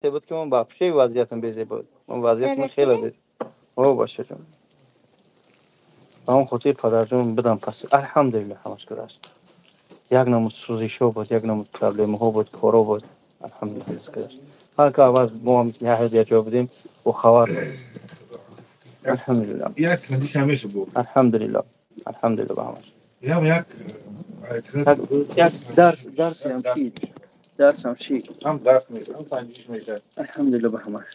بود که من بخشی وضعیتم بیزی بود. من وضعیتم خیلی بیزی. او باشه جون. اون خاطر پدر جون بدم پس الحمدلله همش گذشت. یک نمود سوزیشو بود، یک نمود پرابلم ها بود، کارو بود. الحمدلله گذشت. هر که عوض ما هم یه هدیه جا بدیم و خبر الحمدلله. یک خندیش همیشه بود. الحمدلله. الحمدلله به همش. یک درس هم چی؟ درس هم چی؟ هم درس میشه، هم خندیش میشه. الحمدلله به همش.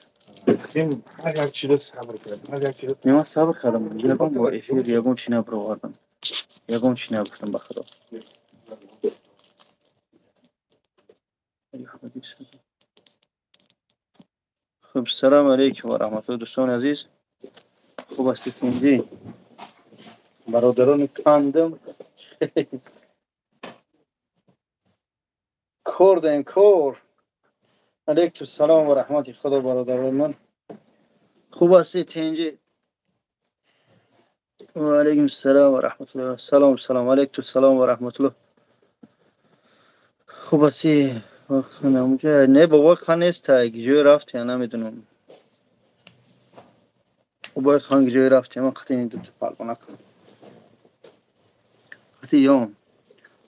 این هر یک چیز صبر کرد. هر یک چیز. نما صبر کردم. یکم با افیر یکم چی نبردم. یکم چی نبردم به خدا. خب سلام علیکم و رحمت الله دوستان عزیز. خوب هستید؟ برادران کندم کردن کور. علیکم السلام و رحمت خدا برادران من. خوب هستید اینجا؟ و علیکم السلام و رحمت الله. سلام علیکم السلام و رحمت الله. خوب هستی؟ وقت نموجه نه بابا خان نیست تا گیجوی رفت یا نمیدونم. بابا خان گیجوی رفت یا من خطی نیدو تپال نکنم. خطی یام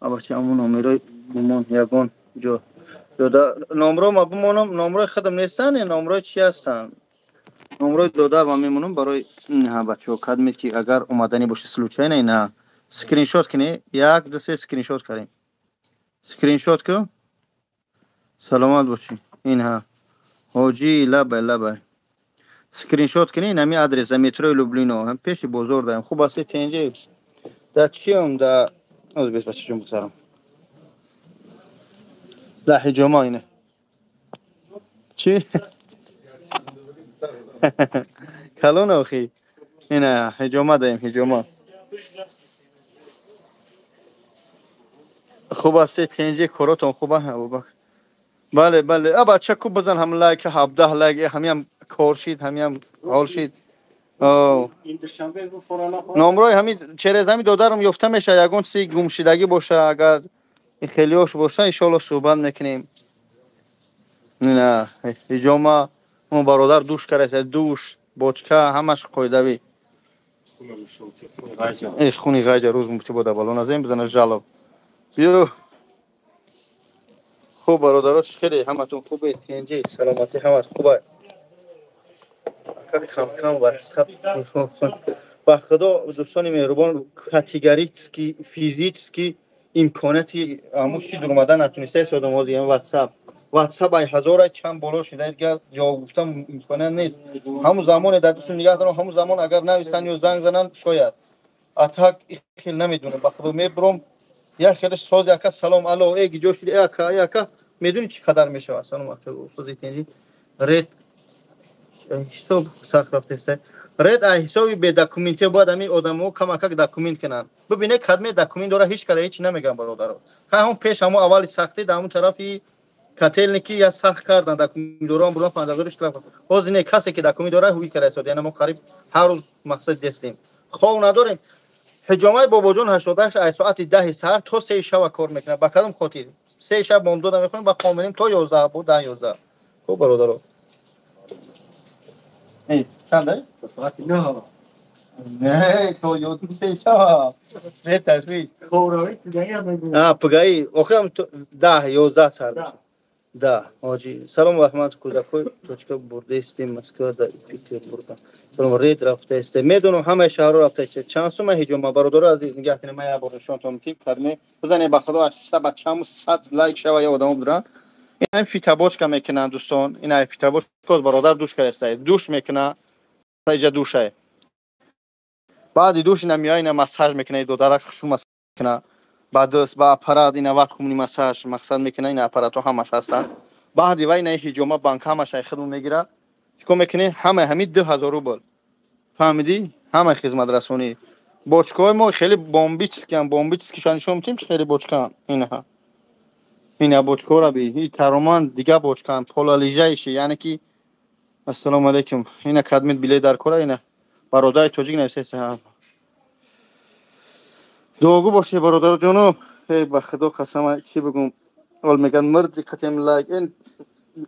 اما چه همون نامیرای بمان یگان جا نامرو ما بمانم نامرو خودم نیستن یا نامرو چی هستن؟ نامرو داده و میمونم برای نه بچه‌ها کدمی که اگر اومدنی باشه سلوچه نه اسکرین شات کنی یک دو سه اسکرین شات کردیم. اسکرین شات کو سلامت باشی این ها حاجی لبه اسکرین شات کنی نمی آدرس مترو لوبلینو هم پیش بازار دارم. خوب است اینجا در چیم در از بیست بچه جون بگذارم در حجامه اینه چی؟ کلون آخی اینه حجامه داریم حجامه. خوب است اینجا کاراتون خوبه؟ بله بچه کو بزن هم لایک 17 لایک همین کار شید همین حال شید. نامرای همین چرز همین دادرم یافته میشه یگان سی گمشیدگی باشه اگر این خیلی هاش باشه ان شاء الله صحبت میکنیم. نه حجامه ما برادر دوش کرده دوش بوچکه همش قایدوی ایش خونی غیجه روز مفتی بوده بالون از این بزنه جلو بیو. خوب برادرات خیلی همتون خوبه تینجی سلامتی همت خوبه. کم واتساپ با خدا دوستان مهربان کاتگوریسکی فیزیکی امکاناتی اموشی در اومدن نتونسته ساده موضوع واتساپ ای هزار چند بالا شده دیگه جواب گفتم امکانات نیست. همون زمان در دست نگاه دارم همون زمان اگر نویسن یا زنگ زنن شاید اتاک خیلی نمیدونم با خدا میبرم یا خیلی ساز یک سلام الو ایگی جوش اکا میدونی چی قدر میشه اصلا وقت استاد تینجی رید حساب سخت رفته رد حسابی به دکومنتی باید همین آدمو کمک دکومنت کنن. ببینه کدوم دکومنت داره هیچ کاری هیچ نمیگم برادر. همون پیش همون اول سختی در اون طرفی کاتلنیکی یا سخت کردن دکومنت دارم برام 50 طرف باز نه کسی که دکومنت داره هوی کرده است یعنی ما قریب هر روز مقصد دستیم خو نداریم. حجامه بابا جون 88 از ساعت 10 سحر تا 3 شب کار میکنه با کدام خاطر 3 شب ما دو میخونیم با خامنیم تا 11 بود 10 11 خب برادر چنده؟ ساعت نه تو یادم سه شب نه تشویش خوراوی پگایی هم میگه پگایی آخه هم 10 11 سر میشه 10 حاجی سلام و رحمت کوزاکوی توچکا برده استیم مسکو در پیتربورگ سلام رید رفته است میدونم همه شهر رفته است چند سوم حجامه برادر عزیز نگاه کنید من بارشون تو تیپ کردم بزنید با خدا از سبت چم 100 لایک شوه یا آدم بدن این فیتابوچ که میکنن دوستان این فیتابوچ کوز برادر دوش کرده دوش میکنه اینجا دوشه بعد دوش نمیای نه مساج میکنه دو درک شو مساج کنه بعد دست با اپرات اینا وقت کومنی مساج مقصد میکنه این اپراتو همش هستن بعد وای نه حجامه بانک همش خدمت میگیره چیکار میکنه همین 2000 روبل فهمیدی همه خدمت رسونی بوچکای ما خیلی بامبیچ که شان شما تیم خیلی بوچکان اینا بوچکو را بی ترومان دیگه بوچکان پولالیجایش یعنی که السلام علیکم اینا کدمت بیلی در کره اینا برادر توجیک نویسه دوگو باشه برادر جونو به خدا قسم چی بگم اول میگن مرد قتیم لایک این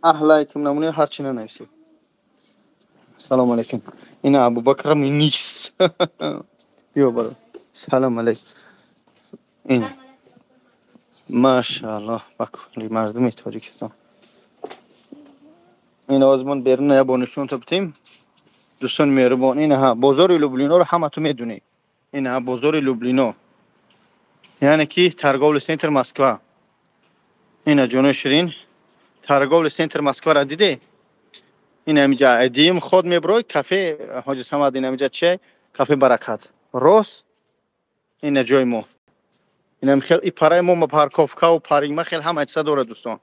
Ahlakım namını harçına neyse. Selamun aleyküm. Yine Abu Bakr minis. Yok baro. Selam aleyküm. Yine. Maşallah. Bak mardum Tacikistan. Yine o zaman برنه یا بونشون تبتیم دوستان مهربان این ها بازار لوبلینو رو همه تو میدونی این ها بازار لوبلینو یعنی کی ترگول سنتر مسکو این جون شیرین ترگول سنتر مسکو را دیدی این همینجا ادیم خود میبروی کافه حاج صمد این همینجا چه کافه برکت روز این جای ما این هم خیلی پرای ما پارکوفکا و پارینگ ما خیلی هم اجسا داره دوستان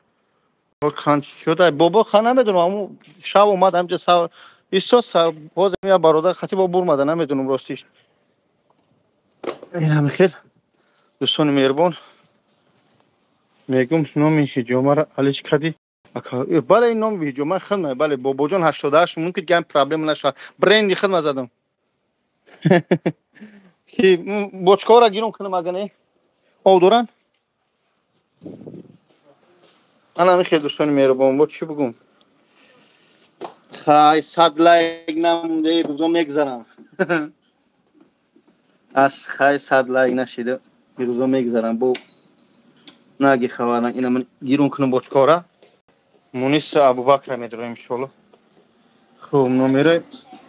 خان شده بابا خانه نمیدونم اما شب اومد همینجا سا ایستاد باز یا برادر خطیب با برمده نمیدونم راستیش این هم خیلی دوستان مهربان میگم نام هجومه را علیش کردی بله این نام هجومه خدمه بله بابا جان 88 ممکن گیم پرابلم نشه برندی خدمه زدم کی بوچکا را گیرم کنم اگه نه او دوران انا خیلی دوستان مهربان بود چی بگم خای 100 لایک نمونده روزا میگذرم از خای 100 لایک نشیده روزا میگذرم با نگی خبرن اینا من گیرون کنم بوچکا را مونیس ابوبکر میدونم ان شاء الله خب نمره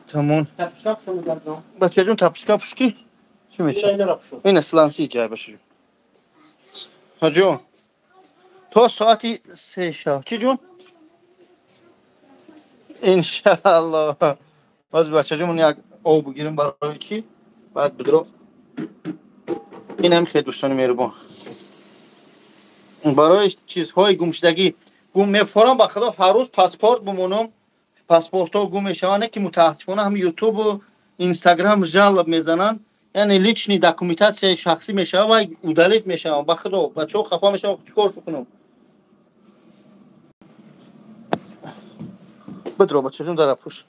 تمام Tapşak şunu geleceğim. بچه جون تپشکا پشکی چی میشه Şeyler yapışıyor. این اسلانسی جای باشه ها جون تو ساعتی 3 شب چی جون انشالله باز بچه جون یک آب بگیریم برای چی بعد بدرو این هم خیلی دوستان مهربان برای چیزهای گمشدگی گم میفورم با خدا هر روز پاسپورت بمونم پاسپورت ها گم میشوند که متاسفانه هم یوتیوب و اینستاگرام جلب میزنن یعنی لیچنی داکومنتاسیون شخصی میشه و удалить میشه با خدا بچه‌ها خفا میشن چیکار کنم بدرو بچه جون در پوش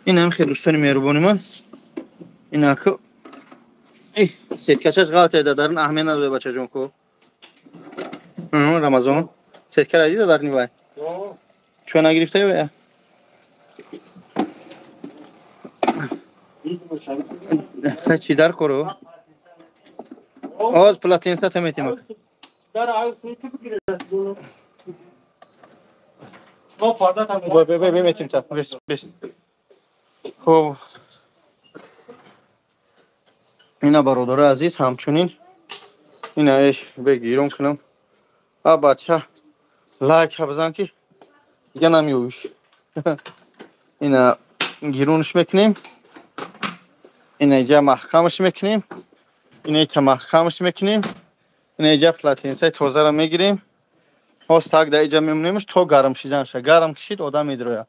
این هم خیلی دوستان مهربانی من این اکو ای سیتکچش غلطه دادن اهمیت نداره بچه جون کو رمضان سیتکر عزیز دادن وای چون نگرفته وای خیلی چی در کرو آز پلاتین سات میتیم Dar ayı suyu tüpü gireceğiz. O parda tamam. بی میتیم تا بس خب اینا برادر عزیز همچنین اینا بگیرم کنم بچه لایک بزن که دیگه نمیوش اینا گیرونش میکنیم اینا اینجا محکمش میکنیم اینا اینجا محکمش میکنیم اینا اینجا پلاتینسای توزه را میگیریم هاستاگ در اینجا میمونیمش تا گرم شیدن شه گرم کشید آدم میدروه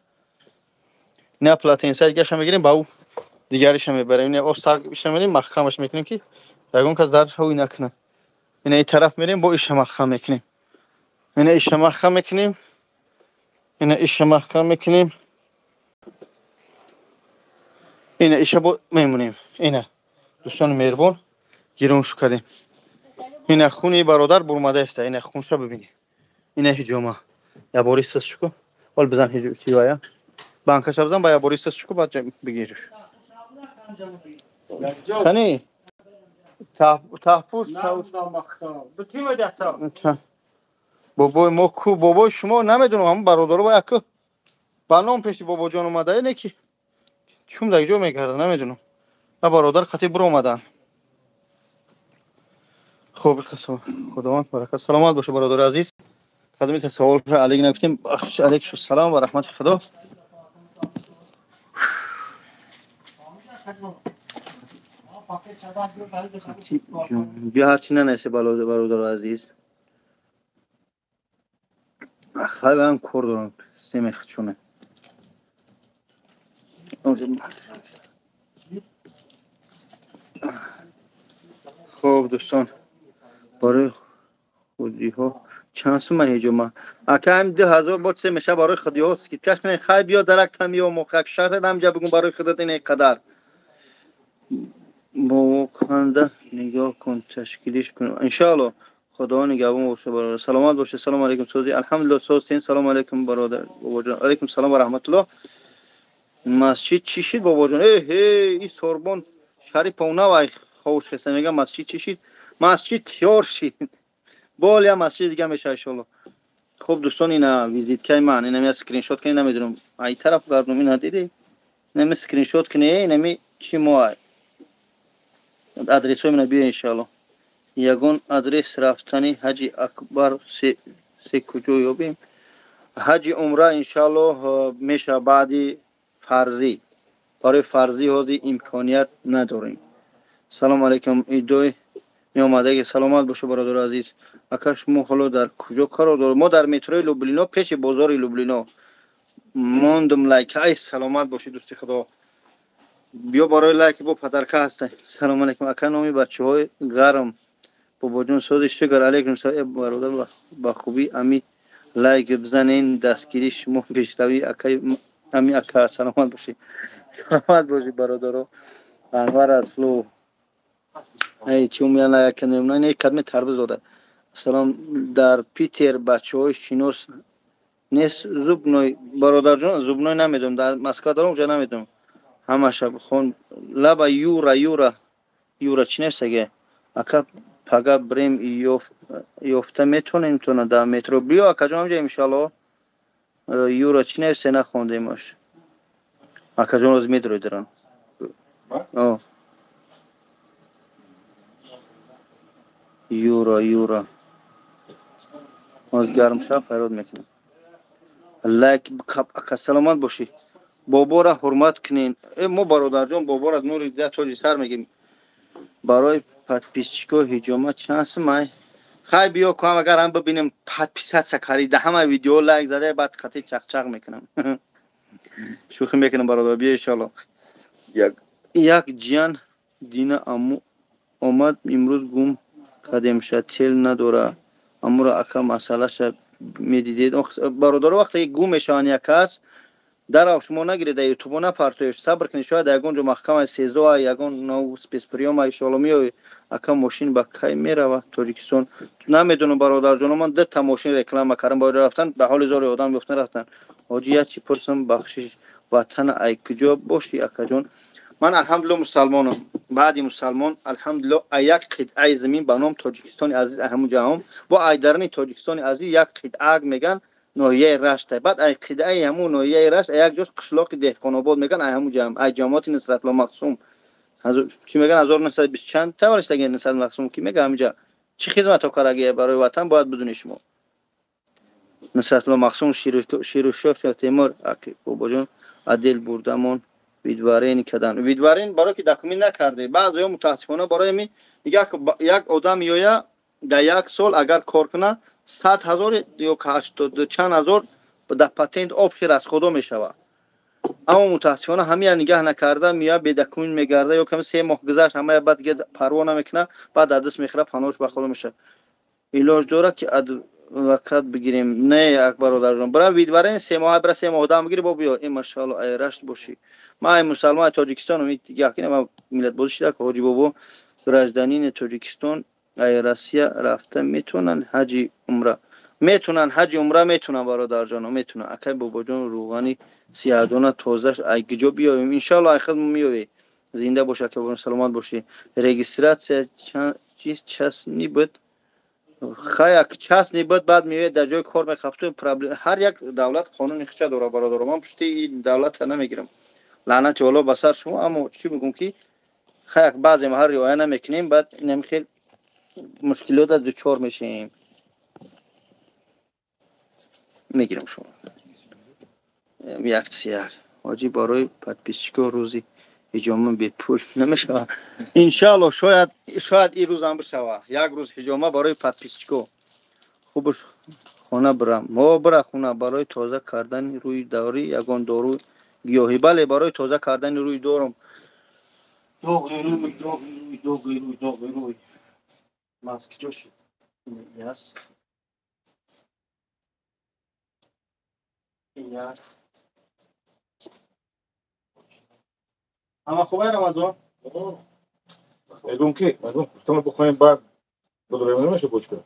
اینا پلاتینسای دیگه شما میگیریم با او دیگریش میبریم اینا هاستاگ بیشتر میریم محکمش میکنیم که یکون کس درش هوی نکنه اینا این طرف میریم با ایش محکم میکنیم اینا ایش محکم میکنیم اینا ایش محکم میکنیم اینا ایش با میمونیم اینا دوستان مهربان گیرونش کردیم اینا خونی برادر برمده است اینا خونش رو ببینید اینا هجومه یا بوریسس شکو ول بزن هجوم چی وایا بانکش بزن با یا بوریسس شکو بعد بگیرش خنی تاپوش Bütün ödetler. بابای ما کو بابای شما نمیدونم هم برادر با یک بانام پیش بابا جان اومده اینه کی چوم دیگه جو میگرده نمیدونم با برادر خطیب برو اومدن خوب قسم خداوند برکت سلامت باشه برادر عزیز خدمت سوال علیک نگفتیم علیک السلام و رحمت خدا بیا هرچی ننسه برادر عزیز خیلی هم کار دارم سمیخ چونه خوب دوستان برای خودی ها چند سومه هجومه اکه هم 2000 بات سه میشه برای خودی ها سکیت کش کنه خیلی بیا درک هم یا موقعک شرط نمجا بگم برای خودت اینه قدر با کنده نگاه کن تشکیلیش کن انشالله خدا نگهبان باشه برادر. سلامت باشه. سلام علیکم سوزی. الحمدلله سوزین. سلام علیکم برادر بابا جان. علیکم سلام و رحمت الله. مسجد چی شد بابا جان؟ این سوربن شهر پوناوای خوش هست. میگم مسجد چی شد؟ مسجد تیار شد. بال یا مسجد دیگه میشه ان شاء الله. خب دوستان اینا ویزیت کی من اینم اسکرین شات کنی نمیدونم ای طرف گردم این دیدی اینم اسکرین شات کنی اینم چی مو آدرس من بیا ان شاء الله. یگان آدرس رفتنی حاجی اکبر سه کجا یابیم؟ حج عمره انشالله میشه بعدی فرضی. برای فرضی هازی امکانیت نداریم. سلام علیکم ایدوی می آمده که سلامت باشه برادر عزیز. اکش ما حالا در کجا کار داریم؟ ما در متروی لوبلینا پیش بازار لوبلینا موندم. لایک ای سلامت باشه دوستی خدا. بیا برای لایک با پدرکه هسته. سلام علیکم اکا نامی بچه های گرم بابا جون سودش شکر علیکم سلام برادر با خوبی امی لایک بزنین دستگیری شما پیشروی اکای امی اکا سلامت باشی. سلامت باشی برادر. انوار اصلو ای چی میان لایک کنیم نه کدام تربیت داده. سلام در پیتر بچه های شینوس نیست زوبنوی برادر جون زوبنوی نمیدونم در مسکو دارم اونجا نمیدونم همه شب خون لبا یورا چی نفسگه اکا پاگا بریم یافته میتونیم تو در مترو بیا اکا جون همجا انشالله یورا چی نفسه نخوندیمش اکا جون روز میدروی درن یورا از گرم شب فراد میکنم. لایک اکا سلامت باشی. بابا را حرمت کنین. ما برادر جان بابا را نور ده توجی سر میگیم برای подписчиков هجومت چانس مای خای بیا کام اگر هم ببینیم подписать سکاری ده همه ویدیو لایک زده بعد خطی چق میکنم. شوخی میکنم برادر بیا ان شاء الله. یک جان دینا امو اومد امروز گم کردیم شد تل نداره امور اکا مسئله شد میدیدید برادر وقتی گم میشن یک کس در شما نگیرید یوتیوب نپرتوش صبر کنید شاید یگون جو محکمه 13 یگون نو سپیسپریوم ای شالومی اکا ماشین با کی میره و تاجیکستان نمیدونم برادر جان من 2 تا ماشین رکلام کردم باید رفتن به حال زور آدم گفتن رفتن حاجی چی پرسم بخشش وطن ای کجا باشی اکا جان من الحمدلله مسلمانم بعدی مسلمان الحمدلله یک قطعه زمین به نام تاجیکستان عزیز همون جهان با ایدرنی تاجیکستان عزیز یک قطعه میگن ناحیه رشت بعد ای قطعه همون ناحیه رشت یک جاش قشلاق دهقان آباد میگن همون جمع ای جماعت نصرت الله مقسوم چی میگن 1920 چند تا ورش دیگه نصرت مقسوم کی میگه همینجا چی خدمت ها کارگی برای وطن باید بدونی شما نصرت الله مقسوم شیروشوف تیمور بابا جون عدل بردمون ویدوارین کدن ویدوارین برای که دکومنت نکرده بعضی متاسفانه برای می یک آدم یا در یک سال اگر کار کنه 100,000 یا 80 چند هزار در پتنت آبشیر از خدا میشود اما متاسفانه همین نگاه نکرده میاد به دکومنت میگرده یا کم 3 ماه گذشت همه بعد دیگه پروا نمیکنه بعد دست میخره پناهش به خدا میشه علاج داره که وقت بگیریم نه یک برادر جان برای ویدوارین 3 ماه برای 3 ماه آدم بگیری با بیا این ماشاءالله ای رشت باشی ما مسلمان تاجیکستان می دیگه که ما ملت بودش در حاجی بابا راجدانین تاجیکستان ای روسیه رفته میتونن حج عمره میتونن برادر جان میتونن اکای بابا جان روغانی سیادونه تازهش ای گجا بیایم ان شاء الله ای خدمت میوی زنده باشه که سلامت باشی رجیستراسیون چیز چسنی بود خیلی چسنی بود بعد میوه در جای کار میخفته هر یک دولت قانون خچه داره برادر من پشتی این دولت نمیگیرم لعنت والله بسر شما اما چی بگم که خیلی بعضی ما هر رعایت نمیکنیم بعد نمیخیل مشکلات دچار میشیم میگیرم شما یک سیار حاجی برای подписчиков روزی حجامه به پول نمیشه ان شاء الله شاید این روز هم بشه یک روز حجامه برای подписчиков خوبش خونه برم ما برا خونه برای تازه کردن روی داری یگان دارو گیاهی بله برای تازه کردن روی دارم دوغی ماسک جوش یس اما خوبه رمضان میگم که میگم تو بخوایم بعد بدون نمیشه بوچ کنه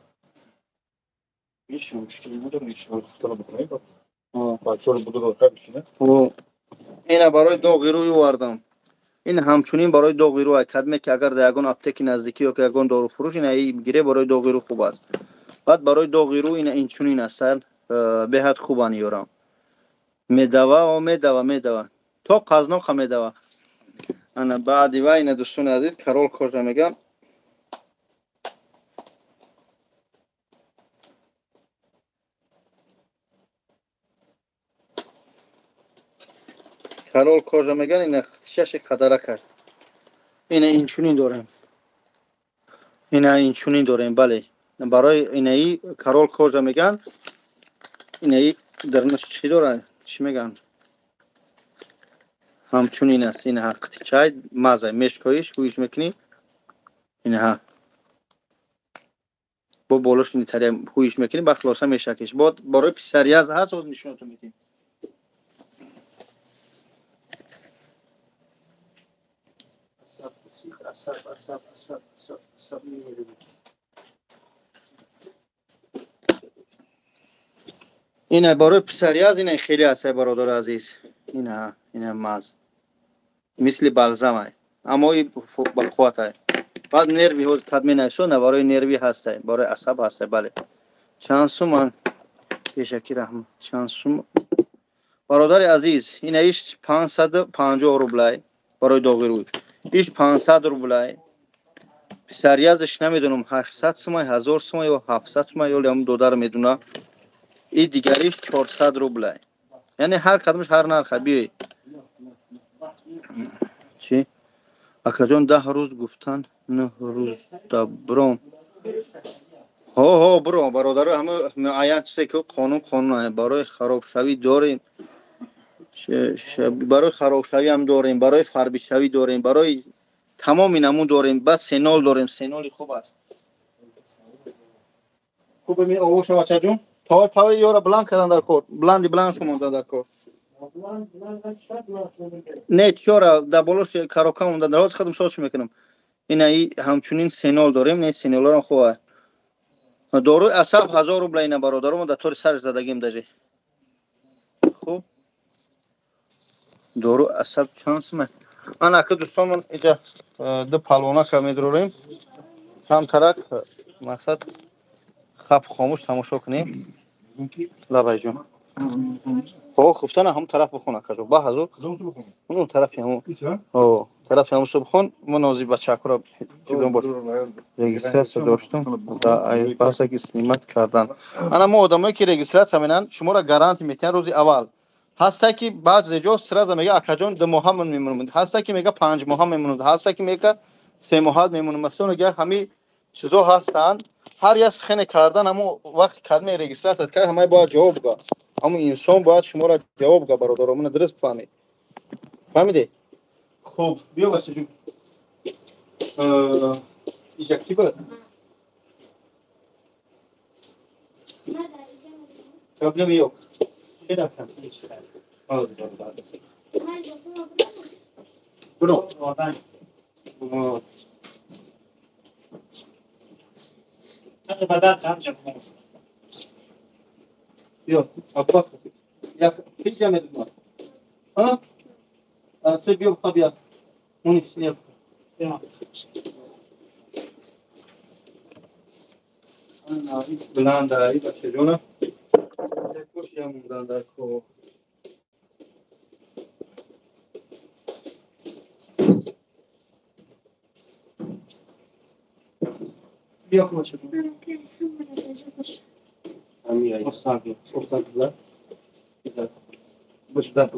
هیچ مشکلی نداره هیچ وقت بکنید بچه‌ها رو بودو بخیر بشینه اینا برای داغی روی آوردم این همچنین برای داغی رو کدمه که اگر در یگان اپتک نزدیکی یا که یگان دارو فروش این بگیره برای داغی رو خوب است بعد برای داغی رو این چنین است به حد خوب آنیورم میدوا تو قزنو خمیدوا انا بعدی و این دوستان عزیز کارول کجا میگن کارول کجا میگن این شش قدره کرد این چنین داریم این چنین داریم بله برای اینایی کارول کجا میگن اینایی درنش چی داره چی میگن همچنین است این حق چای مزه مشکایش گوش میکنی این ها با بالش نیتاری گوش میکنی با خلاصه میشکش بعد برای پسریاز هست و نشونتون میدیم این برای پسریاز این خیلی است برادر عزیز این ماز مثل بالزام است اما این بخوات است بعد نروی ها کدمی نشون برای نروی هست برای عصب هست بله چند سوم تشکر رحمت چند سوم برادر عزیز این ایش 550 روبلای برای داغی روی ایش 500 روبلای پسریازش نمیدونم 800 سوم 1000 سوم یا 700 سوم یا هم دو در میدونه این دیگریش 400 روبلای یعنی هر کدومش هر نرخ بیای چی اکا جان 10 روز گفتن 9 روز دبرم ها برو برادر همه آیات چیزی که قانون برای خراب شوی داریم برای خراب شوی هم داریم برای فربی شوی داریم برای تمام نمون داریم بس سینال داریم سینال خوب است خوبه می آوش بچه جون تا یورا بلند کردن در کور بلند شما در کور نه چرا در بالوش کاروکا مونده در حال خودم سوچ میکنم این همچنین سینال داریم نه سینال هم خوبه دارو عصب 1000 روبل اینا برادرم در طور سرش زدگیم دجی خوب دارو عصب چانس من که دوستان من اینجا دو پالونا که میدروریم هم طرف مقصد خب خاموش تماشا کنیم لبای جون خفتن هم طرف بخونه کجا با حضور اون طرف هم طرف هم صبحون منازی بچه را چیزون باش رجیستراسیون داشتم در پاسا که سنیمت کردن اما آدمایی که رجیستراسیون میکنن شما را گارانتی میتن روز اول هستا که بعد رجوع سراز میگه اکاجون 2 ماه میمونند هستا که میگه 5 ماه میمونند هستا که میگه 3 ماه میمونند مثلا میگه همین چیزا هستن هر یک سخن کردن اما وقت کلمه رجیستراسیون کرد همه باید جواب بده اما انسان باید شما را جواب بده برادرامون درست فهمید فهمیدی خوب بیا بچه جون اینجا کی بود problem yok şey yapalım bunu oradan bunu hadi kadar tamam yok bak ya hiç yemedim var ha sen bir tabii ya bunu yap tamam ana blanda aí Barcelona puxiamo blanda com Yok mu şimdi? Amiga, o sabe lá.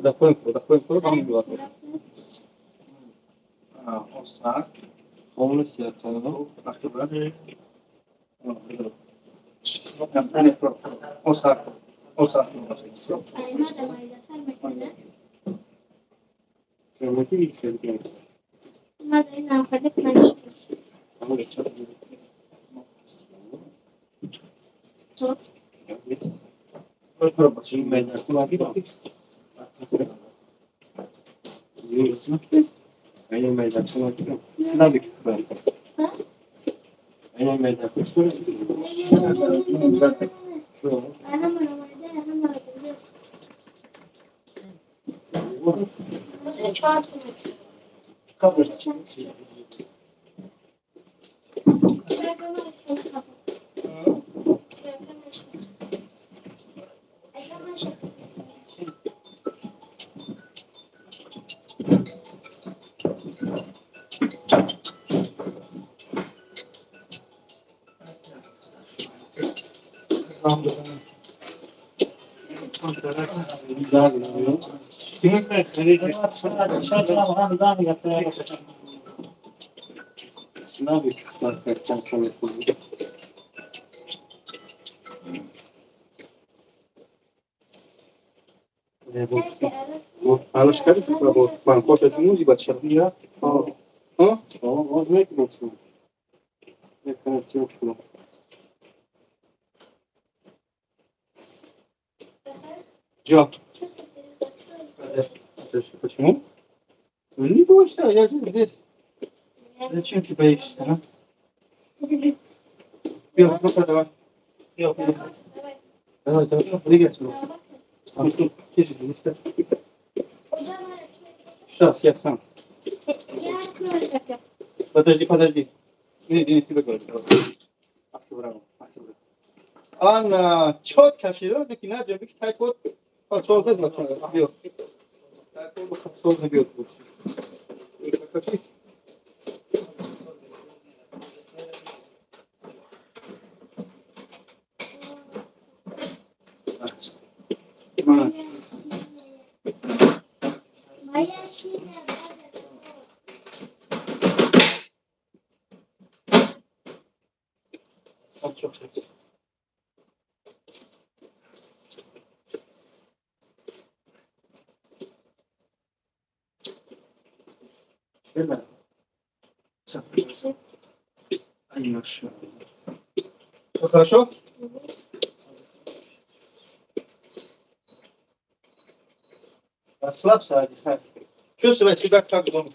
Da põe vamos lá. O saco, vamos se atando, aqui vai. O saco. Muito difícil. Mas não, pode mais. هم آمده هم آمده. چهار Alles klar, aber man kostet nur die Batterie. Ja. Was nicht nutzen. Ich kann es nicht nutzen. Ja. Почему? Не бойся, я же здесь. Зачем ты боишься, а? Белый, ну-ка, давай. Давай, прыгай сюда. Тише, не ставь. Сейчас, я сам. Подожди. Не, тебя говорю. Она четко шила, लेकिन ना जब भी टाइप हो तो सोच मत बियो टाइप हो सोच बियो Хорошо? Расслабься, отдыхай. Чувствовай себя как дома.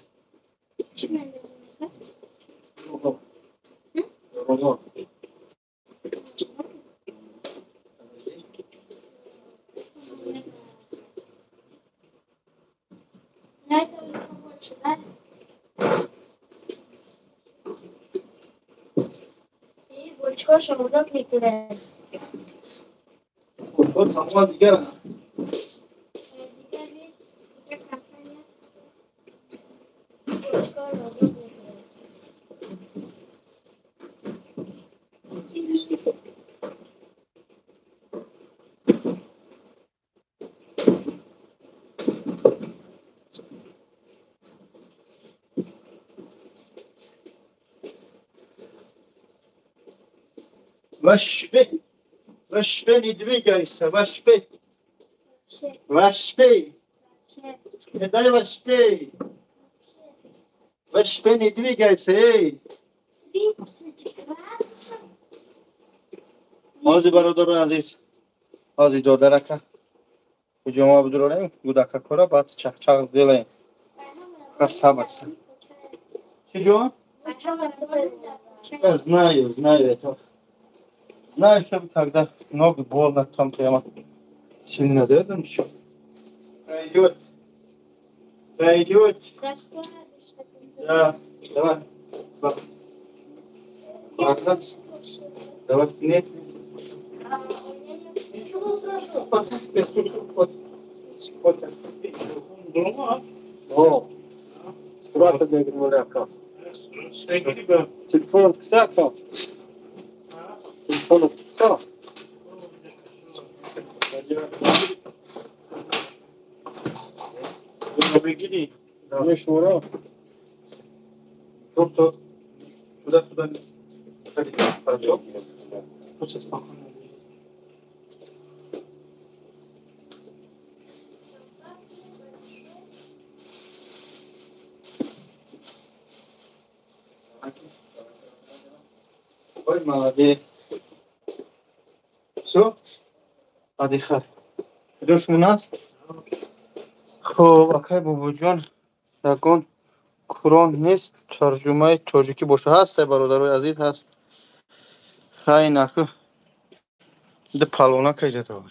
Чего шелудок не теряет? Вот сама диğer. Ваш не двигайся, ваш не дай ваш не двигайся, эй. 30 градусов. Азı برادر عزیز азı دادرکه کجا بدرونیم گودک کورا بعد چخ دلیم خسته باشم чего я знаю это знаю что когда много больно там прямо сильно дедом еще пройдет да давай давай нет ничего страшного о Surat edin böyle yapar. Telefonu kısa. Telefonu kısa. Bunu gidi. Ne şura? Çok. Sudan. Hadi. Хорошо. Сейчас спокойно. Ой, молодец. Все? Отдыхай. Идешь у нас? Акай бубуҷон ягон Курон нест тарҷумаи тоҷикӣ боша ҳаст бародарои азиз ҳаст хай наку ده پالونا کجا تو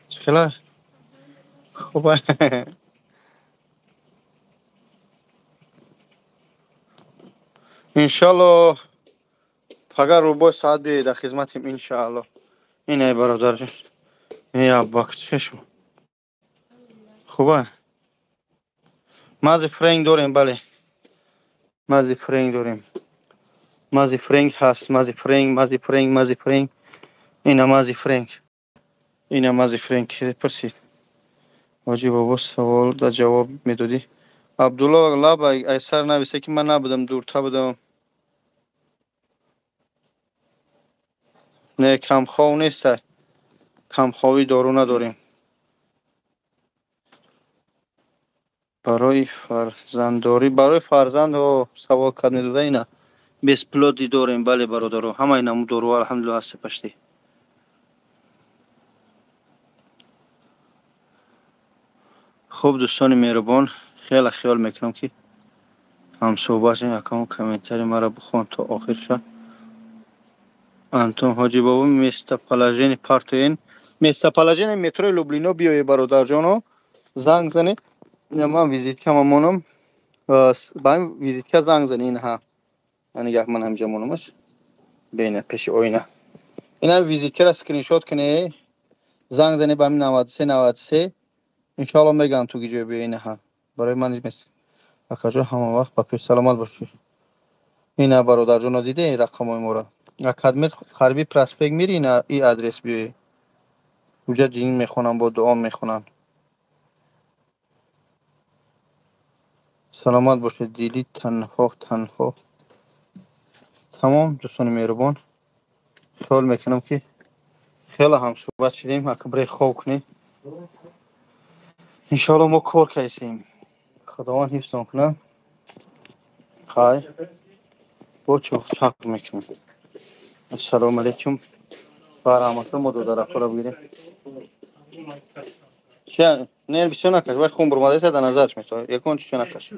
چخلا خوبه انشالله اگر روبای ساعت بیایی در خدمتیم انشالله اینه برادر جان یا باک چشم خوبه مازی فرنگ داریم بله مازی فرنگ داریم مازی فرنگ هست مازی فرنگ اینه مازی فرنگ اینه مازی فرنگ پرسید واجی بابا سوال در جواب میدادی عبدالله لب ایسر نویسه که من نبودم دورتا بودم نه کمخواه نیست کمخواهی دارو نداریم برای فرزندداری برای فرزند و سوال کردن داده اینه 20 پلوتی داریم بله برادرو همه اینم دارو الحمدلله هست پشتی خوب دوستان مهربان خیلی خیال میکنم که هم صحبت یکم کامنتری مرا بخوان تا آخر شد انتون حاجی بابا میسته پلاژین پارتوین میسته پلاژین مترو لوبلینا بیایه برادر جانو زنگ زنی من ویزیت که مامانم با این ویزیت که زنگ زنی اینها یعنی یک من همجا مونمش بینه پیش اوینه اینا ویزیت که را اسکرین شات کنی زنگ زنی با همین 93 انشالله میگم تو گیجه بیا اینها برای من مثل اکاجا همه وقت با پیش سلامت باشی اینه برادر جانو دیده این رقم های ما را اکادمیت غربی پرسپیک میری اینا این ادرس بیایی اونجا جین میخونن با دعا میخونن سلامت باشه دیلی تنها تمام دوستان مهربان خیال میکنم که خیلی هم صحبت شدیم اکبر خواب کنیم انشالله ما کار کیسیم خداوند حفظتان کنه خای با چاق میکنم السلام علیکم و رحمت الله مدد را خدا بگیریم چه نه بیشتر نکش وای خون برماده است در نظرش میاد یکون چی نکش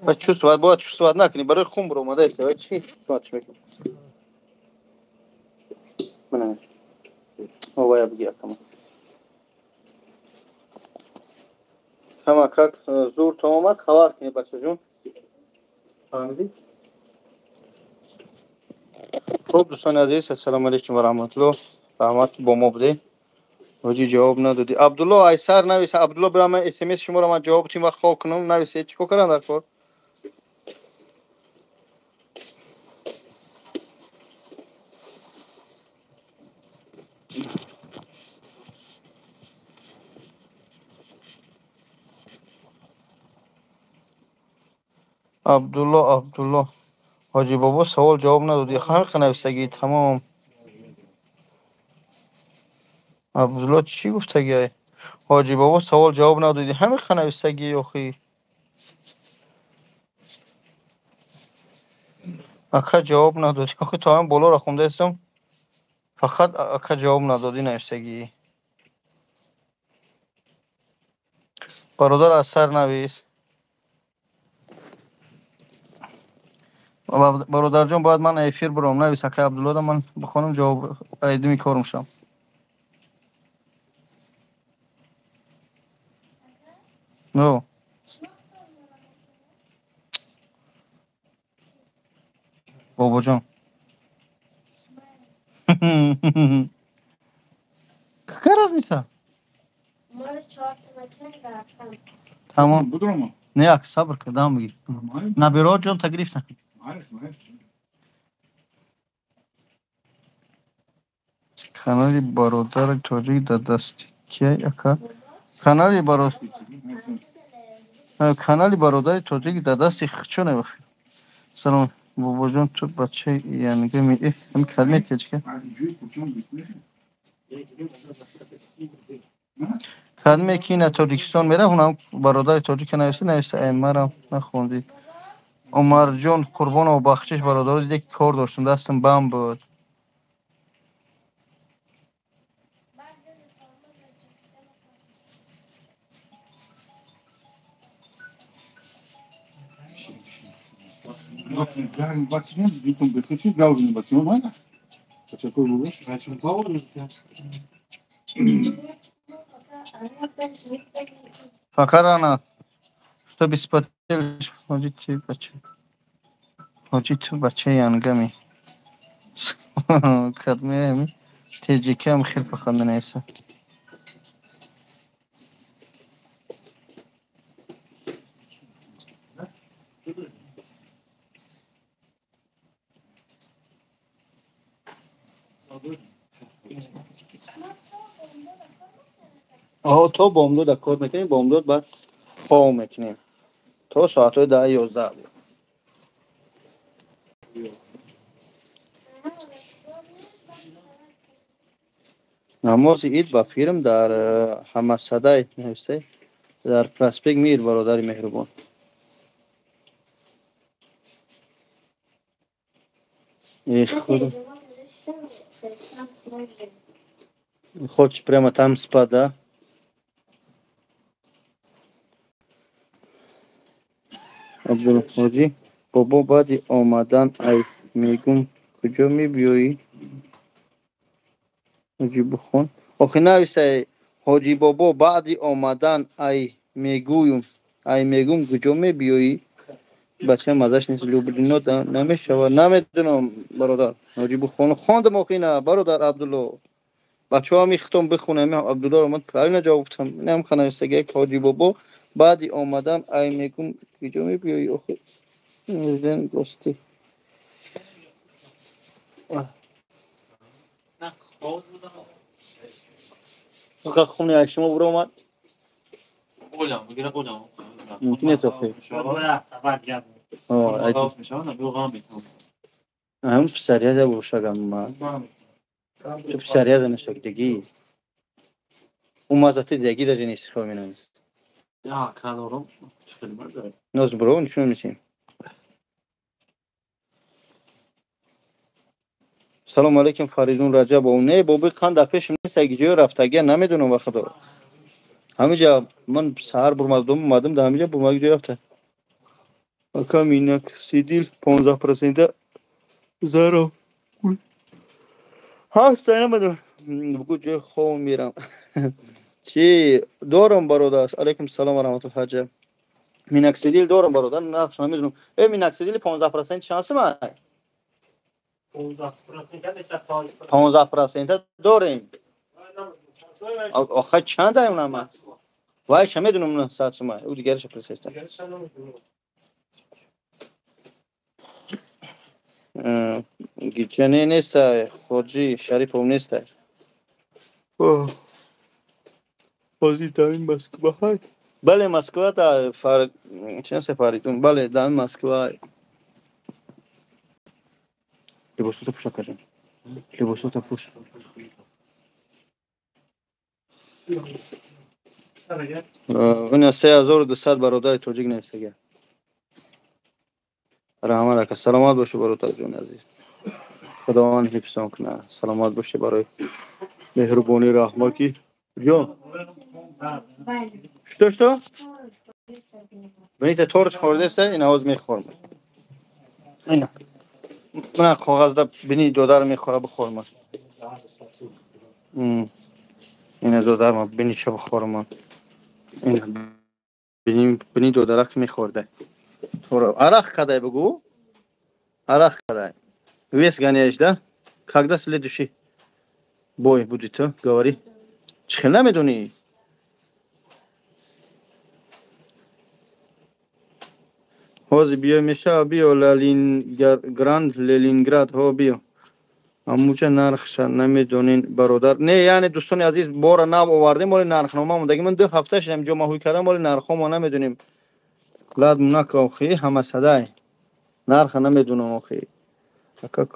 و چوست باید چوست نکنی برای خون برماده است وای چی چوستش میکنی من وای بگیر تمام کاک زور تمامت خبر کنی بچه جون فهمیدی خب دوستان عزیز السلام علیکم و رحمت الله رحمت با ما بوده وجی جواب ندادی عبدالله ایسر نویسه عبدالله برام اس ام اس شما رو من جواب تیم وقت خواه کنم نویسه چیکار کردن در کار عبدالله حاجی بابا سوال جواب ندادی خلق نویسگی تمام عبدالله چی گفتگی حاجی بابا سوال جواب ندادی همین خنویسگی اخی اکا جواب ندادی اخی تا هم بالا را خونده استم فقط اکا جواب ندادی نویسگی برادر اثر نویس برادر جان باید من افیر برام نویس اکا عبدالله دا من بخونم جواب ایدمی کارم شم نو بابا جان که راز نیسا تمام نه یک صبر که دام بگیر نبیرات جان تگریف نکن کانال برادر تاجیک در دستی کی اکا کانال برادر تاجیک در دستی چونه بخیر سلام بابا جان تو بچه یعنی هم کلمه تیج که کلمه که این تاجیکستان میره اونم برادر تاجیک نویسته ایمه نخوندی عمر جان قربان و بخشش برادر دیده که کار داشتم دستم بم بود بچه کو بودش؟ بچه پا بود فکر آن تو بیسپاتیل حاجی چی بچه حاجی تو بچه یانگمی کدمه همی تیجیکی هم خیلی پخنده نیسته آه تو بامداد کار میکنی بامداد بعد خواه میکنیم تو ساعت 10-11 نماز عید با فیلم در همسده نوشته در پرسپیک میر برادر مهربان ای خدا خودش прямо там спа, да? عبدالحاجی بابا بعد آمدن ای میگم کجا میبیایی؟ حاجی بخون آخه نویسته حاجی بابا بعد آمدن ای میگم کجا میبیایی؟ بچه مزش نیست لوبلینا نمیشوه نمیدونم برادر حاجی بخون خواندم آخه نه برادر عبدالله بچه ها میختم بخونم عبدالله رو من پرایی نجاوبتم نمیخواه نویسته یک حاجی بابا بعدی آمدن ای میگم کجا میبیایی آخه نویدن گستی فقط خونه اشما برو اومد قولم بگیره قولم ممکنه صفحه هم پسریه ده بروشگم من تو پسریه ده نشتک دگی اون مازتی دگی ده جنیسی خواه مینویس یا کدارم خیلی مزه ناز برو نشون میسیم سلام علیکم فریدون رجب و نه بابی کان در پیش نیست اگه جای رفتگی نمیدونم وقت دارم همینجا من سهر برمادم اومدم در همینجا برمادم جای رفته اکا مینک سیدیل 15% زارو ها ساینا بدون بگو جای خواه میرم چی دارم برادر علیکم سلام و رحمت الله حاجه مینک سیدیل دارم برادر نقش نمیدونم مینک سیدیل 15% شانس من 15% داریم آخه چند اونم هست وای چه میدونم نه ساعت ما او دیگرش پرسیستم گیچنی نیست خودجی شریف هم نیست بازی داریم مسکو بخواه بله مسکو تا چند سفاریتون بله داریم مسکو لباسو تا پوشا کجم لباسو تا پوش اون 3200 برادر توجیک نیست گه رحمه لکه سلامات باشه برادر جون عزیز خداوند حفظتون کنه سلامات باشه برای مهربانی رحمتی جون что ببینید تورچ خورده است این آواز میخورم اینا من کاغذ دا ببینید دودار میخوره بخورم این دودار ما ببینید چه بخورم این ببینید دودارک میخورده عرق کدای بگو عرق کدای вес гоняешь да когда следующий бой будет говори чё نمیدونی حاضر بیا میشه بیا لنینگراد ها بیا اموچه نرخش نمیدونین برادر نه یعنی دوستان عزیز بار نو آوردیم مال نرخنامه موندگی من 2 هفته شدم جمع هوی کردم مال نرخ ما نمیدونیم لاد منک اخی همه صدای نرخ نمیدونم اخی اکا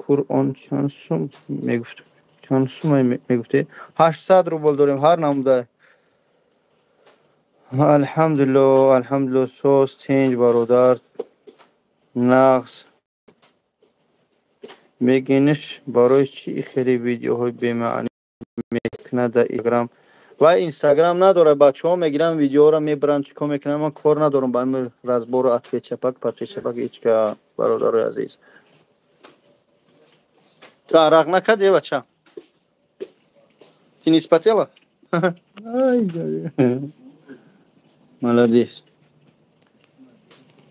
قرآن چند سوم میگفت چند سوم میگفته 800 روبل داریم هر نموده الحمدلله سوز تنج برادر نقص میگینش برای چی خیلی ویدیوهای بی‌معنی میکنه در اینستاگرام و اینستاگرام نداره بچه ها میگیرن ویدیو را میبرن چیکار میکنن من کار ندارم با همین رزبار و عطفه چپک پرچه چپک هیچ که برادر عزیز تو عرق نکردی بچه تی نسبتی الا молодец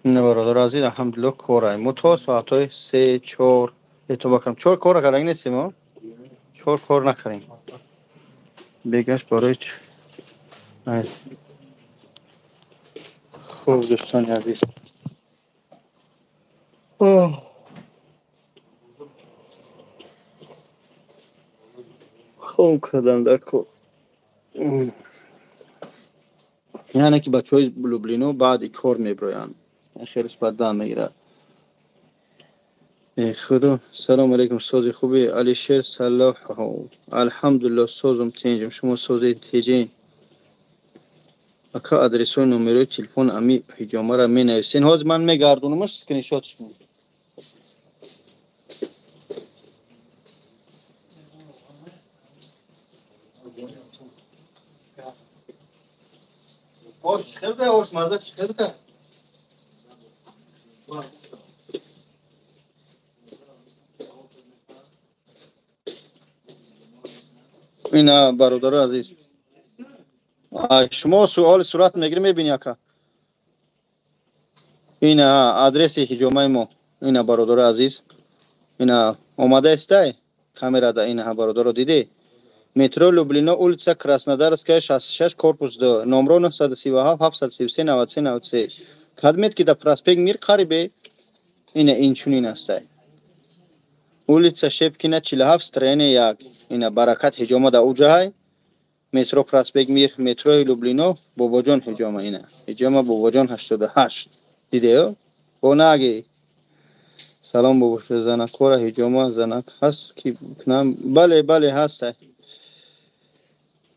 نه برادر عزیز الحمدلله کارای ما تا ساعتای 3 4 تو بکنم 4 کار کردیم نیستیم ما 4 کار نکردیم بگشت برای چی خوب دوستان عزیز خوب کردم در کار یعنی که بچه های لوبلینو بعد کار میبراین خیلیش بدن میگیره خدا سلام علیکم سوزی خوبی علی شیر صلاح الحمدلله سوزم تینجم شما سوزی تیجین اکا ادرسوی نمره تلفن امی پیجامه را می نویسین هاز من میگردونمش اسکرین شاتش کنم Hoş geldin, hoş mazak geldin. اینا برادر عزیز شما سوال صورت میگیری میبینی اکا اینا آدرس هجومه ما اینا برادر عزیز اینا اومده استه کامera da اینا برادر دیدی مترو لوبلینا улица Краснодарская 66 корпус 2 номер 937 733 93 93 خدمت کی دا проспект Мир قریبه اینا اینچونین است улица Шепкина 47 строение 1 اینا برکت هجومه دا اوجای مترو проспект Мир مترو لوبلینا باباجان هجومه اینا هجومه باباجان 88 دیدیو بوناگی سلام بابوش زنک کورا هجومه زنک هست کی کنم بله هست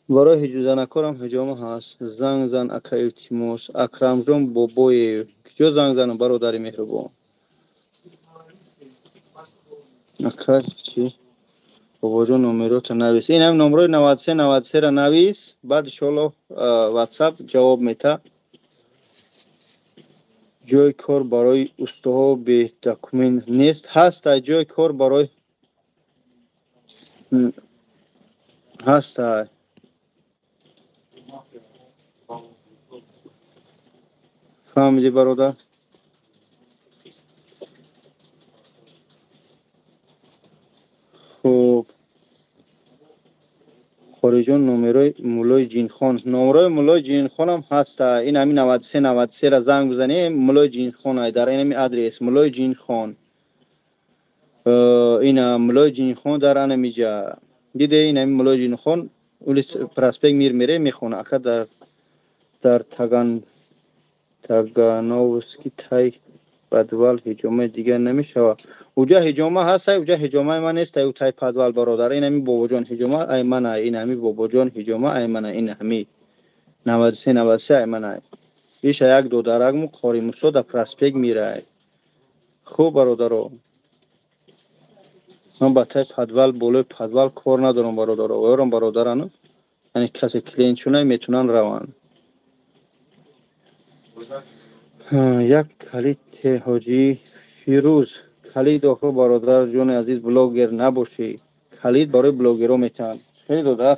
برای هجوم زنکارم هجومه هست زنگ زن اکا التیموس اکرم جون بابای کجا زنگ زنم برادر مهربان اکا چی بابا جون نمرات نویس این هم نمره 93 را نویس بعد انشالله واتساپ جواب میده جای کار برای استوها به دکومنت نیست هست جای کار برای هست فهمیدی برادر خوب خارجان نمره مولای جین خان نمره مولای جین خان هم هست این همین 93 را زنگ بزنی مولای جین خان در این همین آدرس مولای جین خان این مولای جین خان در آن میجا دیده این همین مولای جین خان улица проспект Мир میره میخونه اکا در تاگانوفسکی تای پادوال هجومه دیگه نمیشه اوجا هجومه هست اوجا هجومه من نیست او تای پادوال برادر این همین باباجان هجومه ایمن این همین باباجان هجومه ایمن این همین 93 ایمن ایش یک دو درگم قاری موسا در پراسپیک میره خوب برادر من با تای پادوال بولوی پادوال کار ندارم برادر وارم برادرانو یعنی کسی کلینچونه میتونن روان یک کلید حاجی فیروز کلید آخر برادر جون عزیز بلاگر نباشی کلید برای بلاگرها میتن خیلی دادر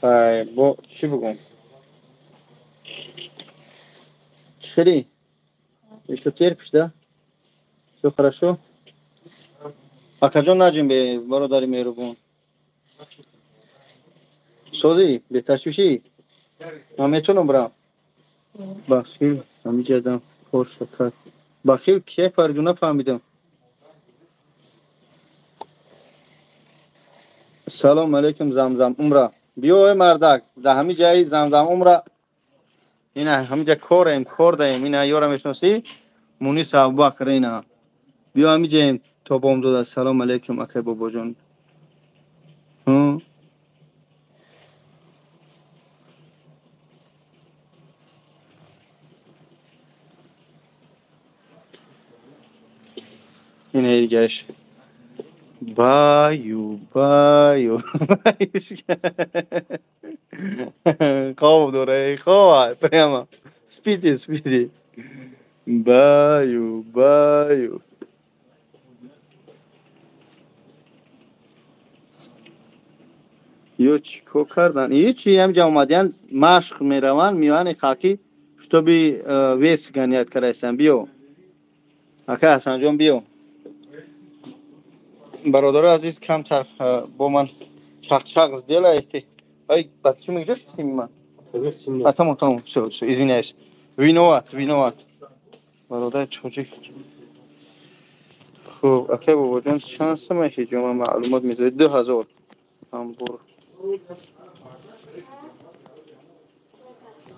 خیلی با چی بگم چلی ایشو تیر پیشده شو خرشو اکا جون نجیم به برادری میروبون سوزی به تشویشی من میتونم برم بخیل همیشه ادم خوش کرد بخیل که فرجونه فهمیدم سلام علیکم زمزم عمره بیو مردک ده همه جایی زمزم عمره اینا همه جا کار داریم اینا یارم میشناسی مونیس ابوبکر اینا بیا همه جایی تا بام داد سلام علیکم اکای بابا جان اینا ایرگش بایو خواب دوره خواب прямо спите баю یو چیکو کردن هیچی همجا اومدن مشق میرون میوان خاکی شتوبی ویس گنیت کردن بیو اکا حسن جان بیو برادر عزیز کمتر با من چاق دیل ایتی ای بچه میگذاشت سیم من tamam izin وینوات برادر چوچک خب اکا بابا جان چند سمه هیچ من معلومات میذاری 2000 هم برو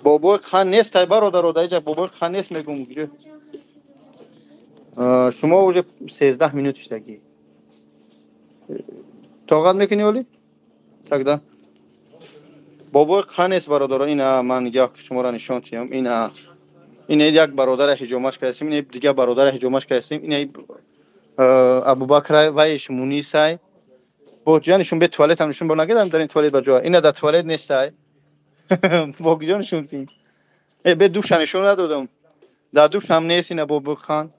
بابا خان نیست ای برادر رو دایجا بابا خان نیست میگم میگه شما уже 13 минут штаги طاقت میکنی ولی тогда بابا خان نیست برادر اینا من یک شما را نشون تیم اینا یک برادر حجامش کردیم این دیگه برادر حجامش کردیم این ابوبکر وایش مونیسای با جانشون به توالت هم نشون برنگردم در این توالت بجا اینا در توالت نیستای با جانشون تیم به دوش نشون ندادم در دوش هم نیست اینا بابا خان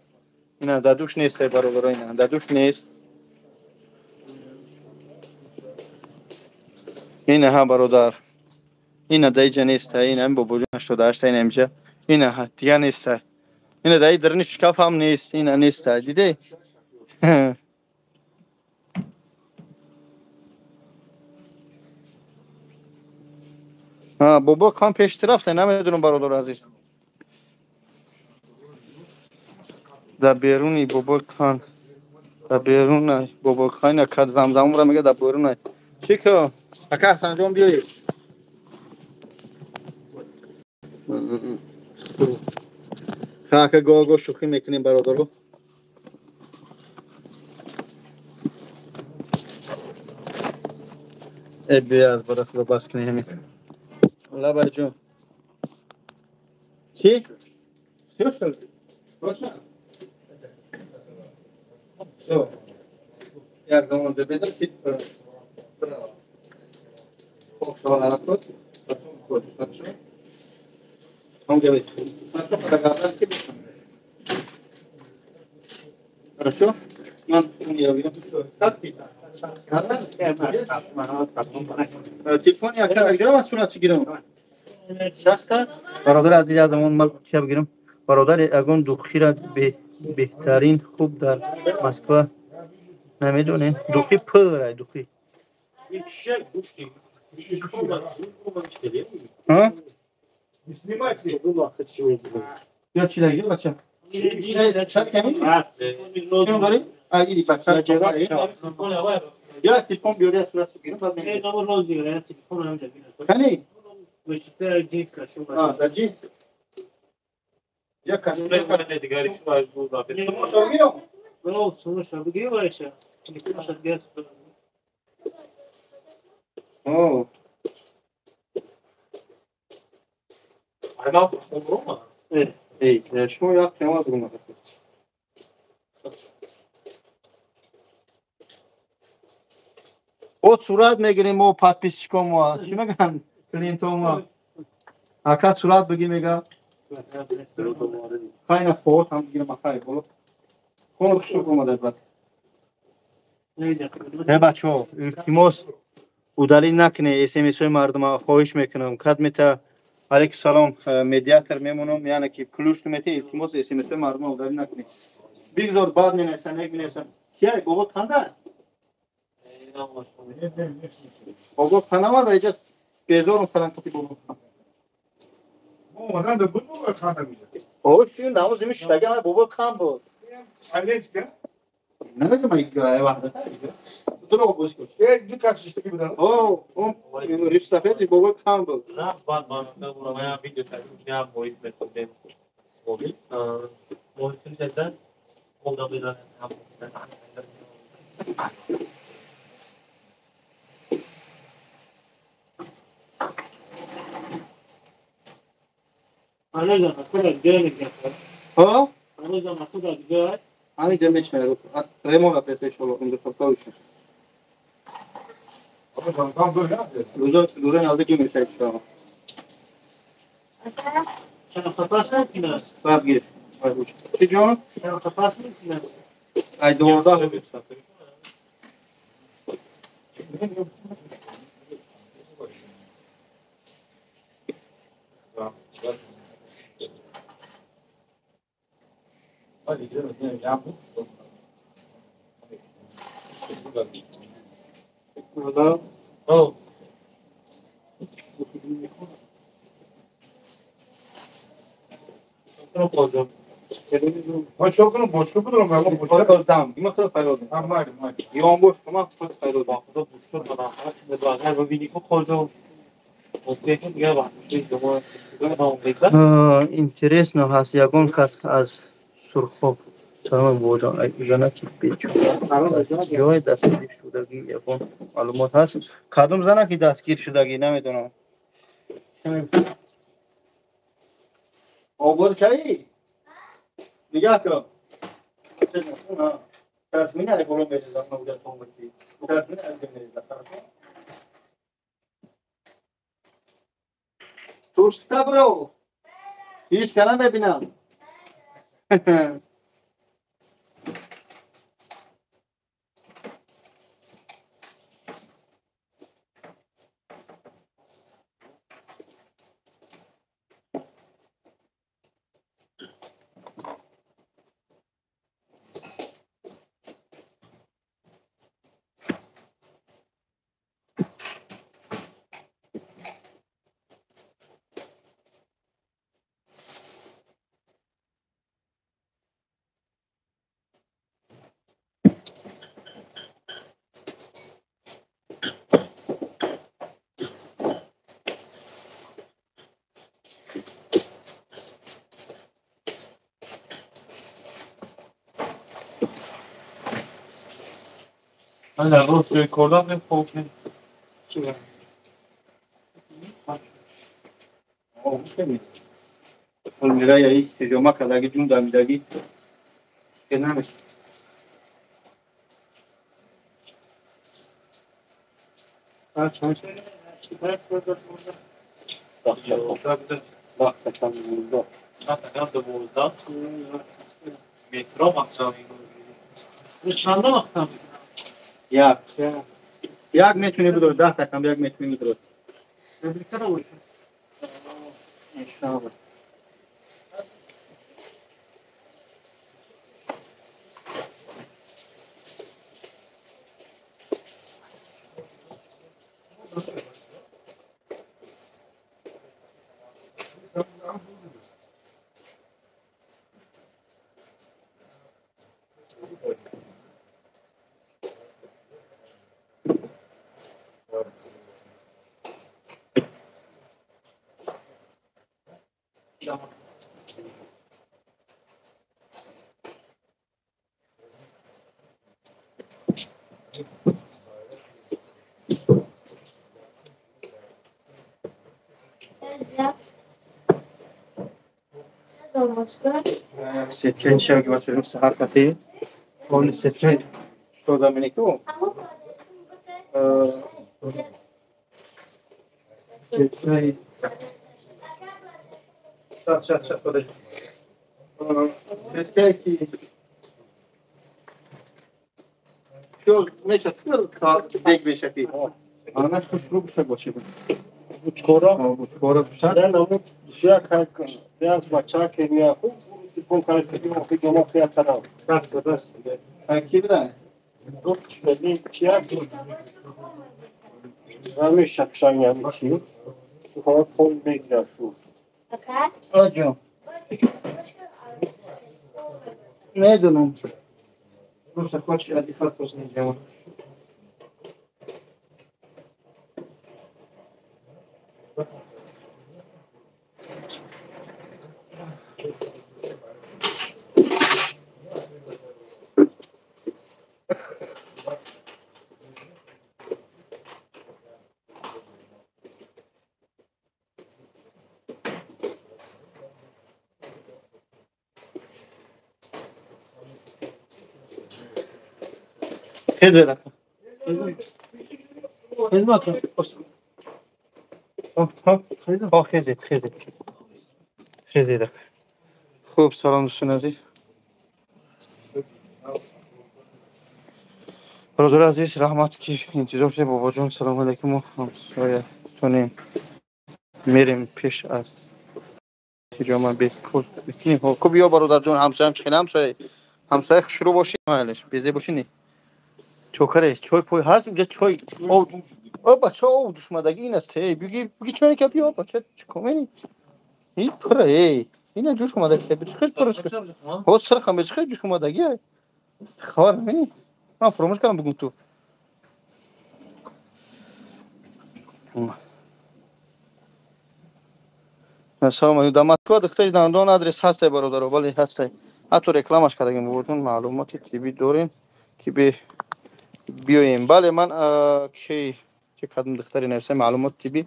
اینا در دوش نیست برادر اینا در دوش نیست اینا ها برادر اینا دایجا نیست اینا هم بابا جان 88 اینا اینجا اینا ها دیگه نیست اینا دای درن شکاف هم نیست اینا نیست دیدی ها بابا خان پیش رفته نمیدونم برادر عزیز در بیرونی بابا خان در بیرون بابا خان کد زمزم را میگه در بیرون چیکو اکا حسن جان بیایی خاک گاگو شوخی میکنیم برادر رو ای بیا از برای خدا بس کنی همین لبر جون چی؟ چی شد؟ روشن یک زمان ببینم چی خوب شما عرب کن خود شد هم جوید سرطا پدگردن که بیشتم хорошо من اون یاویدم تلفن یک تا بگیرم از کنه چی گیرم برادر عزیز از اون مال چی بگیرم برادر اگون دوخی را بهترین خوب در مسکو نمیدونین دوخی پر دوخی ها یا چی دیگه بچه چه کمی چون داری اگه بچه یا تلفن بیاری از صورت بگیرم بعد میگم کنی در جینس یا کنی دیگری شو از بود اوه ای شما یک شما بگم او صورت میگیریم و پادپیسچکو ما چی میگن کلینتون ما اکا صورت بگی میگه خیلی فوت هم بگیرم اکای بولو خون شو کومده بعد بچه ها التماس udali نکنه SMS های مردم خواهش میکنم خدمت علیک سلام مدیاتر میمونم یعنی که کلوش میتی التماس SMS های مردم udali نکنه بگذار بعد مینویسن یک مینویسن کیه بابا خنده بابا خنده ما اینجا بیزارم فلان کتی بابا اومدن ده بود بابا خانه میشه اوشین دامو زمین شدگه بابا خان بود سالیس که نمیدونم ایگه وحده درو بوش کن دو کارش است که بدن او اینو ریش سفیدی بابا خان بود نه بعد من برای ویدیو تاکید محیط بسازیم موبیل محیط شدن خدا بدانه انا زمان خودت جای ها انا زمان خودت جای همین جمعش میره ریمون را پیسه شلو این دو سفتاوش آقا کام دور نه دوره نازه که میشه شما چرا خطاش نکنه صاحب گیر چی جان؟ چرا خطاش نکنه ای 12 بود Hadi canım. Yağmur. Burada. Oh. Çok oldu. Ma çok boşluk durum ama boşluk tam. Nasıl paylaşıyor? Ama hadi. Yoğun boş ama خیلی باخته بوشتر دارم به ظاهر ببینی که خود رو مطمئن که دیگه وقتی که ما Интересно, has ягон кас аз сурхоб тамом воҷон айҷана ки бечо. ҷои дастгир шудагӣ ягон маълумот ҳаст? Кадом зана ки дастгир шудагӣ намедонам. Обод чаи? Нигоҳ кун. Тахмин ай боло мерезам навҷат омадӣ. Тахмин ай мерезам. Туршта бро. Hiç kana bebinam. من در روز کردم خوب نیست. Olmira yai sejoma kalagi jun damidagi. Kename. Bak 89. Hakikaten de Boğaz'dan metro maksamı. Çanda maksamı. Як. Як метуни будро 10 такам як метуни будро. Birlikte de oluşur. Иншаллоҳ. Сетка чига ки бачаҳом саҳар кати. Он сетка што да менеку. Сетка шат хода. Сетка ки што меша та бег бешаки. Ана шушру бушак бошад. Buçkora. Buçkora бушад. Ben onu dışarı kayıt kıldım. Biraz maça kemiğe koy. Telefon kayıt kıldım. O bir cama fiyatlara. Bas. Ки бидан? Dört belli ikiye. Ben şapşan yanmışım. Bu kadar son bekler şu. Аҷо. Медонам. Просто хочеш адифат познайдем. Хезер. Hizmet. Хезер. Хуб, салом дӯстон азиз. Бародари азиз, раҳмат ки интизор шудед. бобоҷон, салому алайкум. Мерем пеш аз حجامه بکنیم. خب بیا برادر جون همسایه خیلی همسایه شروع باشیم مالش بیزه باشینی چوکره چای پای هست اینجا چای او بچه او دشمدگی این است بگی چای که بیا بچه چکمینی این پره اینا جوش اومده سه بچه خیلی پرش کرد خود سر خم بچه خیلی جوش اومدگی خوار منی من فراموش کردم بگم تو سلام داماد دختری دندان آدرس هسته برادر ولی هسته حتی رکلامش کردیم بودون معلوماتی تیبی داریم که بیایم بله من کی چه کدوم دختری نوشته معلومات تیبی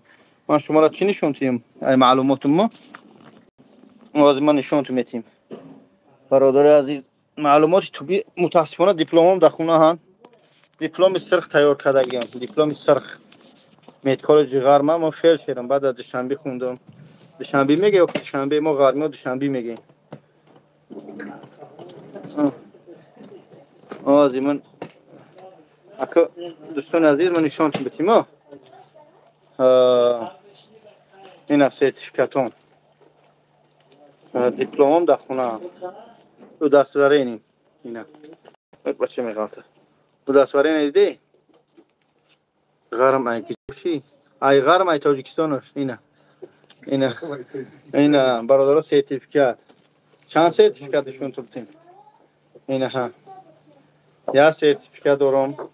من شما را چی نشون تیم معلومات ما از من نشون میتیم برادر عزیز معلومات تیبی متاسفانه دیپلمم در خونه هست دیپلم سرخ تیار کردگیم دیپلم سرخ مدکال جغر ما فیل شدم بعد از دوشنبه خوندم دوشنبه میگه یا دوشنبه ما غرمی دوشنبه میگه از من اکا دوستان عزیز من نشون بدیم این سرتیفیکاتم دیپلمم در خونه او دستورینی اینا بچه میگفته او دستورینی دیدی غرم ای کیچی ای غرم ای تاجیکستانش اینا برادر سرتیفیکات چند سرتیفیکاتشون تو بدیم اینا ها یا سرتیفیکات دارم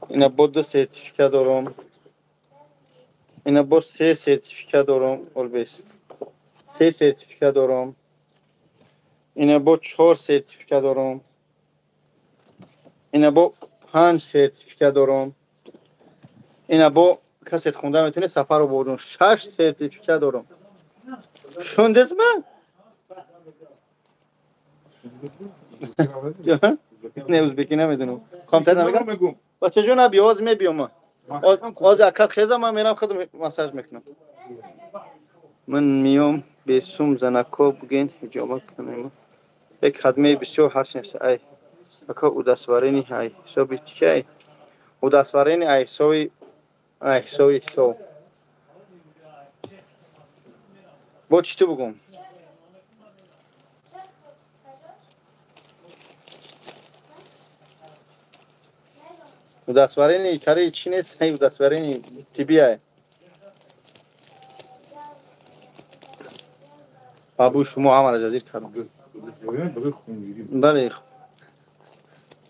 اینا بود سرتیفیکات دارم اینا بود سه سرتیفیکات دارم البته سه سرتیفیکات دارم اینا بود 4 سرتیفیکات دارم اینا بود 5 سرتیفیکات دارم اینا بود کسی خونده میتونه سفر رو بردون 6 سرتیفیکات دارم شوندز من نه ازبکی نمیدونم کامتر نمیگم بچه جون بیاز میبیام از اکات خیزم من میرم خودم مساج میکنم من میام به سوم زنکو بگین حجامت کنم یک خدمه بسیار هرش نیست ای اکا او دستورینی ای حسابی چی او دستورینی ای حسابی سو با چی تو بگم او دستورینی کاری چی نیست ای او دستورینی تیبی ای بابو شما عمل جزیر کرد بله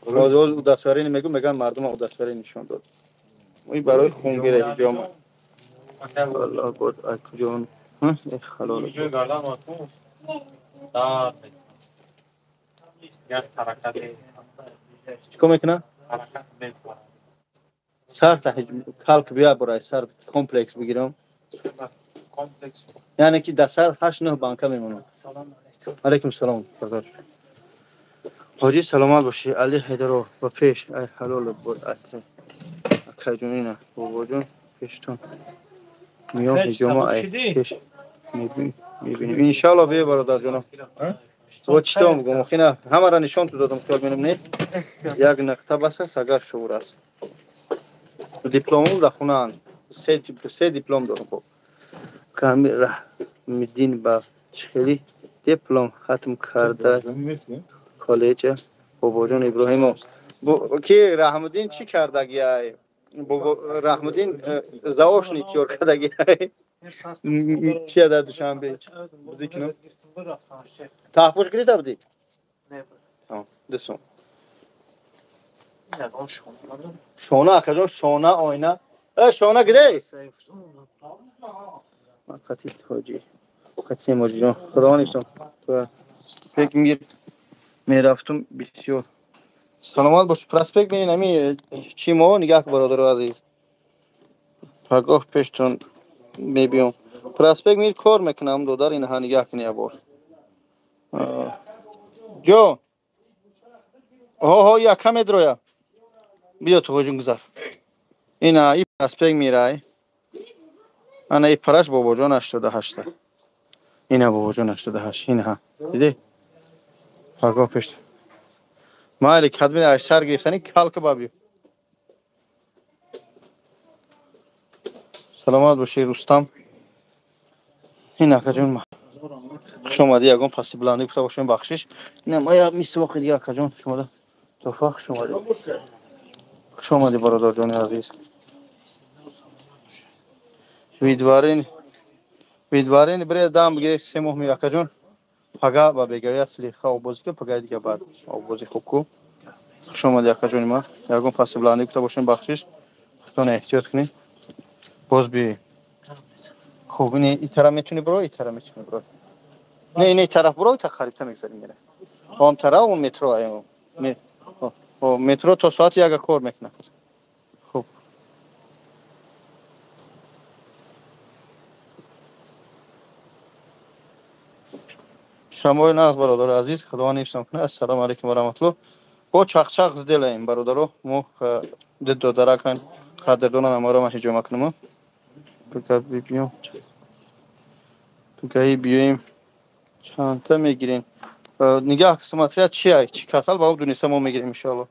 او دستورینی میگن مردم او دستورینی نشون داد این برای خونگیره حجامت الله بود اکجون خلال چیکار میکنه؟ سر کلک بیا برای سر کمپلکس بگیرم یعنی که در سر 8-9 بانکه میمونم علیکم سلام بردار حاجی سلامت باشی علی حیدرو با پیش ای حلال بود اکجونی نه بابا جون پیشتون میام حجامه ای پیش میبینیم انشالله بیا برادر جونم و چطور میگم خیلی همه را نشان تو دادم خیال بینم نه یک نقطه بس اگر شعور است دیپلمم در خونه هست سه دیپلم دارم خب کامل رحمدین با خیلی دیپلم ختم کرده کالج بابا جون ابراهیم کی رحمدین چی کرده گیای بابا رحمدین زواش نیتیور کرده گیای چی در دوشنبه بزی کنم تحپوش گریده بودی؟ نه تمام دستون شونه اکجان شونه آینه شونه گده من قطعی حاجی قطعی ماجی جان خدا نیستم فکر میرفتم بسیار سلامت باش پرسپک بینین همی چی ما نگاه برادر عزیز پگاه پیشتون میبیام پرسپک میر کار میکنم دو در این ها نگاه کنی بار جو ها یا کم درویا بیا تو هجوم گذار این پرسپک میرای انا ای پرش بابا جان 88 اینا بابا جان 88 اینها دیدی پگاه پیشت مالی کدمی ای سر گرفتنی کالک بابیو سلامت باشی رستم این اکجون شما دی اگون پاسی بلندی کتا باشیم بخشش نه ما یا میسواق دیگه اکجون شما دا توفاق شما دی برادر جان عزیز ویدوارین برای دام بگیره 3 ماه می اکجون پگا با بگوی اصلی خواب بازی که پگای دیگه بعد خواب بازی خوب کو شما دی اکجون ما اگون پاسی بلندی کتا باشیم بخشش خودتون احتیاط کنین باز بی خوب این طرف میتونی برو این طرف میتونی برو نه این طرف برو تا قریب تا میگذاریم میره هم طرف اون مترو ایم مترو تا ساعت یک کار میکنه خوب شما ناز برادر عزیز خدا نیستم کنه السلام علیکم و رحمت الله با چاق زدیم برادرو مو دد دو درکن قدردان ما رو ما جمع کنم تو بیام تو کی بیایم چند تا میگیرین نگاه قسمت چی کسل با دونیسته ما میگیریم ان شاء الله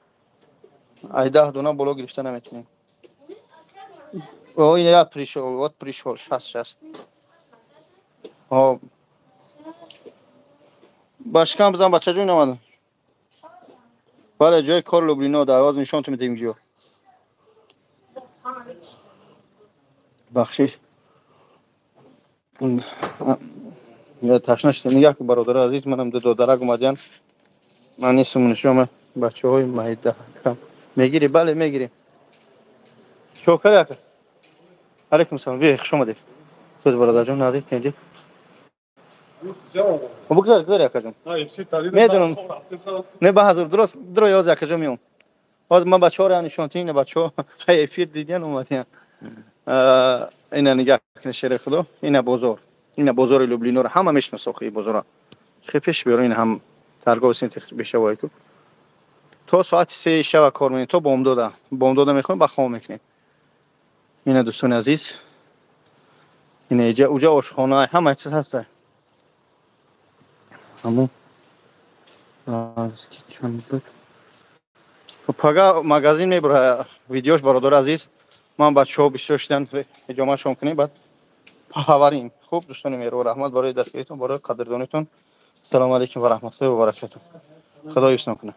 ای 10 دونه بالا گرفته نمیتونیم او این یا پریشول 60 ها باشکم بزن بچه جون اومدن بله جای کار لوبلینا دروازه نشون تو میدیم جو بخشش یا تشنش نگاه که برادر عزیز منم دو درک اومدن من نیستم شما بچه‌های مایده میگیری بله میگیری شکر یک علیکم سلام بیا خوش اومدید تو برادر جون نازی تنجی بگذار یک جون میدونم نه به حضور درو یاز یک جون میام باز من بچه‌ها رو نشون تین بچه‌ها افیر دیدن اومدن اینا نگاه کن شیر خدا اینا بازار لوبلینو رو همه میشناسه خیلی بازار خیلی پیش بیارین این هم ترگاه سنت بشه وای تو ساعت 3 شب کار می‌کنی تو بامدادا می‌خوام با خام می‌کنی اینا دوستان عزیز اینا اونجا آشخانه همه چیز هست همون چند بود پگا مغازین میبره ویدیوش برادر عزیز من بچه‌ها بسیار شدن اجامه شام کنیم بعد پاوریم خوب دوستان میرو رحمت برای دستگیرتون برای قدردانیتون سلام علیکم و رحمت الله و برکاته خدا یوسف کنه